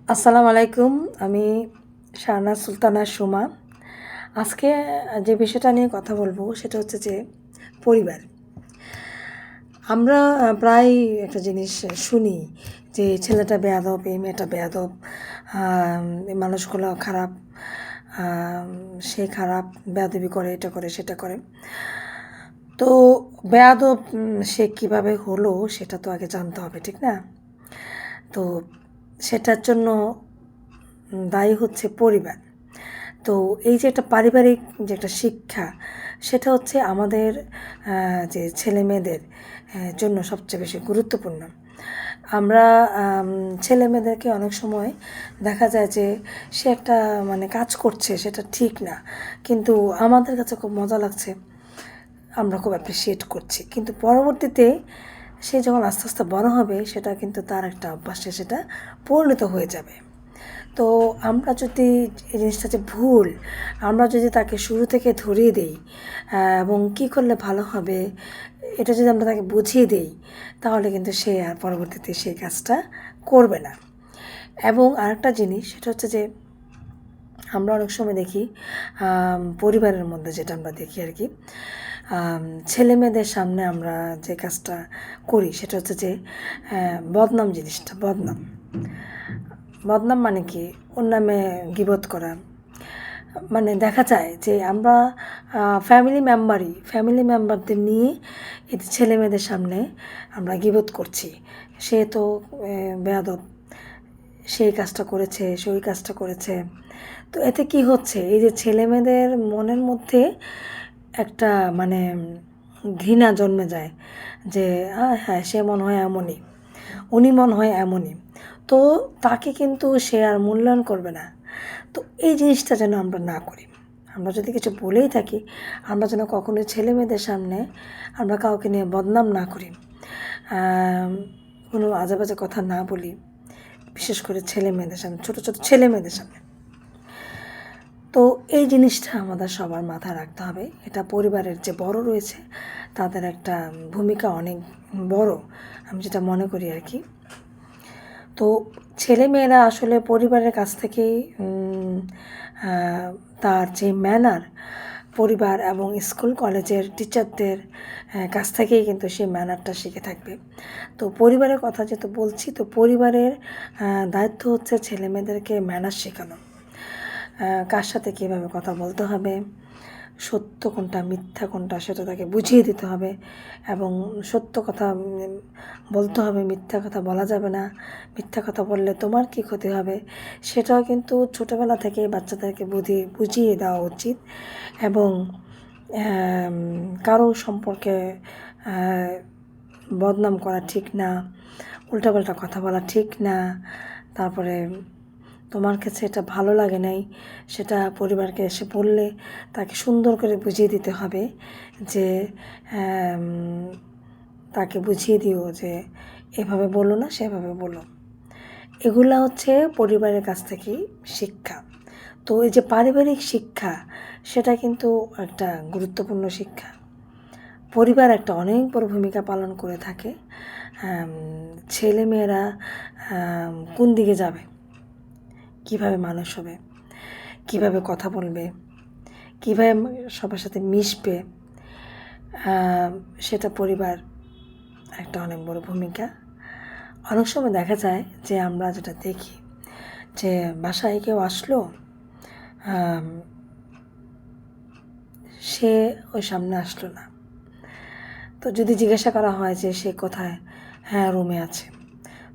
আসসালামু আলাইকুম। আমি শাহনাজ সুলতানা সুমা। আজকে যে বিষয়টা নিয়ে কথা বলবো সেটা হচ্ছে যে পরিবার। আমরা প্রায় একটা জিনিস শুনি যে ছেলেটা বেয়াদব, এই মেয়েটা বেয়াদব, এই মানুষগুলো খারাপ, সে খারাপ, বেয়াদবি করে, এটা করে, সেটা করে। তো বেয়াদব সে কীভাবে হলো সেটা তো আগে জানতে হবে, ঠিক না? তো সেটার জন্য দায়ী হচ্ছে পরিবার। তো এই যে একটা পারিবারিক যে একটা শিক্ষা, সেটা হচ্ছে আমাদের যে ছেলে মেয়েদের জন্য সবচেয়ে বেশি গুরুত্বপূর্ণ। আমরা ছেলে মেয়েদেরকে অনেক সময় দেখা যায় যে সে একটা কাজ করছে, সেটা ঠিক না, কিন্তু আমাদের কাছে খুব মজা লাগছে, আমরা খুব অ্যাপ্রিসিয়েট করছি, কিন্তু পরবর্তীতে সে যখন আস্তে আস্তে বড় হবে সেটা কিন্তু তার একটা অভ্যাসে সেটা পরিণত হয়ে যাবে। তো আমরা যদি এই জিনিসটা যে ভুল, আমরা যদি তাকে শুরু থেকে ধরিয়ে দিই এবং কী করলে ভালো হবে এটা যদি আমরা তাকে বুঝিয়ে দিই, তাহলে কিন্তু সে আর পরবর্তীতে সেই কাজটা করবে না। এবং আরেকটা জিনিস সেটা হচ্ছে যে আমরা অনেক সময় দেখি পরিবারের মধ্যে, যেটা আমরা দেখি আর কি, ছেলে মেয়েদের সামনে আমরা যে কাজটা করি সেটা হচ্ছে যে বদনাম জিনিসটা, বদনাম মানে কি, ওর নামে গীবত করা। দেখা যায় যে আমরা ফ্যামিলি মেম্বারদের নিয়ে এতে ছেলে মেয়েদের সামনে আমরা গীবত করছি। সে তো বেয়াদব, সেই কাজটা করেছে, সে ওই কাজটা করেছে। তো এতে কি হচ্ছে, এই যে ছেলে মেয়েদের মনের মধ্যে একটা ঘৃণা জন্মে যায় যে হ্যাঁ, সে মনে হয় এমনই, উনি মনে হয় এমনই। তো তাকে কিন্তু সে আর মূল্যায়ন করবে না। তো এই জিনিসটা যেন আমরা না করি। আমরা যদি কিছু বলেই থাকি, আমরা যেন কখনোই ছেলে মেয়েদের সামনে আমরা কাউকে নিয়ে বদনাম না করি, কোনো আজে বাজে কথা না বলি, বিশেষ করে ছেলে মেয়েদের সামনে, ছোটো ছোটো ছেলে মেয়েদের সামনে। তো এই জিনিসটা আমাদের সবার মাথায় রাখতে হবে। এটা পরিবারের যে বড় রয়েছে তাদের একটা ভূমিকা অনেক বড়, আমি যেটা মনে করি আর কি। তো ছেলেমেয়েরা আসলে পরিবারের কাছ থেকেই তার যে ম্যানার, পরিবার এবং স্কুল কলেজের টিচারদের কাছ থেকেই কিন্তু সেই ম্যানারটা শিখে থাকবে। তো পরিবারের কথা যেহেতু বলছি, তো পরিবারের দায়িত্ব হচ্ছে ছেলেমেয়েদেরকে ম্যানার শেখানো, কার সাথে কীভাবে কথা বলতে হবে, সত্য কোনটা মিথ্যা কোনটা সেটা তাকে বুঝিয়ে দিতে হবে, এবং সত্য কথা বলতে হবে, মিথ্যা কথা বলা যাবে না, মিথ্যা কথা বললে তোমার কী ক্ষতি হবে সেটাও কিন্তু ছোটোবেলা থেকেই বাচ্চাদেরকে বুঝিয়ে দেওয়া উচিত। এবং কারো সম্পর্কে বদনাম করা ঠিক না, উল্টাপাল্টা কথা বলা ঠিক না, তারপরে তোমার কাছে এটা ভালো লাগে নাই সেটা পরিবারকে এসে বললে তাকে সুন্দর করে বুঝিয়ে দিতে হবে, যে তাকে বুঝিয়ে দিও যে এভাবে বলো না, সেভাবে বলো। এগুলা হচ্ছে পরিবারের কাছ থেকেই শিক্ষা। তো এই যে পারিবারিক শিক্ষা, সেটা কিন্তু একটা গুরুত্বপূর্ণ শিক্ষা। পরিবার একটা অনেক বড় ভূমিকা পালন করে থাকে। ছেলেমেয়েরা কোন দিকে যাবে, কিভাবে মানুষ হবে, কিভাবে কথা বলবে, কীভাবে সবার সাথে মিশবে, সেটা পরিবার একটা অনেক বড় ভূমিকা। অনেক সময় দেখা যায় যে আমরা যেটা দেখি যে বাসায় কেউ আসলো, সে ওই সামনে আসলো না, তো যদি জিজ্ঞাসা করা হয় যে সে কোথায়, হ্যাঁ রুমে আছে,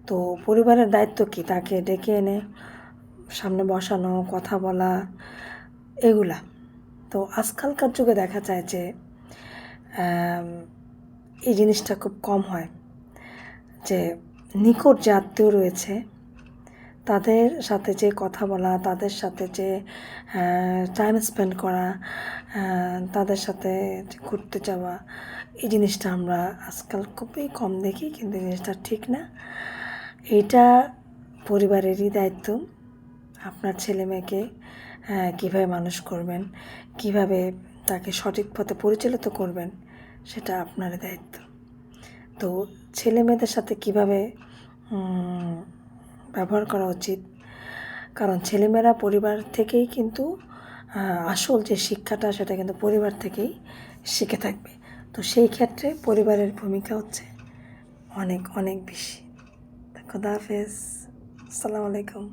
তো পরিবারের দায়িত্ব কি, তাকে ডেকে এনে সামনে বসানো, কথা বলা, এগুলা। তো আজকালকার যুগে দেখা যায় যে এই জিনিসটা খুব কম হয়, যে নিকট যে আত্মীয় রয়েছে তাদের সাথে যে কথা বলা, তাদের সাথে যে টাইম স্পেন্ড করা, তাদের সাথে ঘুরতে যাওয়া, এই জিনিসটা আমরা আজকাল খুবই কম দেখি, কিন্তু এই জিনিসটা ঠিক না। এটা পরিবারেরই দায়িত্ব। আপনার ছেলে মেয়েকে কীভাবে মানুষ করবেন, কিভাবে তাকে সঠিক পথে পরিচালিত করবেন, সেটা আপনারই দায়িত্ব। তো ছেলে মেয়েদের সাথে কীভাবে ব্যবহার করা উচিত, কারণ ছেলেমেয়েরা পরিবার থেকেই কিন্তু আসল যে শিক্ষাটা সেটা কিন্তু পরিবার থেকেই শিখে থাকবে। তো সেই ক্ষেত্রে পরিবারের ভূমিকা হচ্ছে অনেক অনেক বেশি। খোদা হাফেজ, আসসালামু আলাইকুম।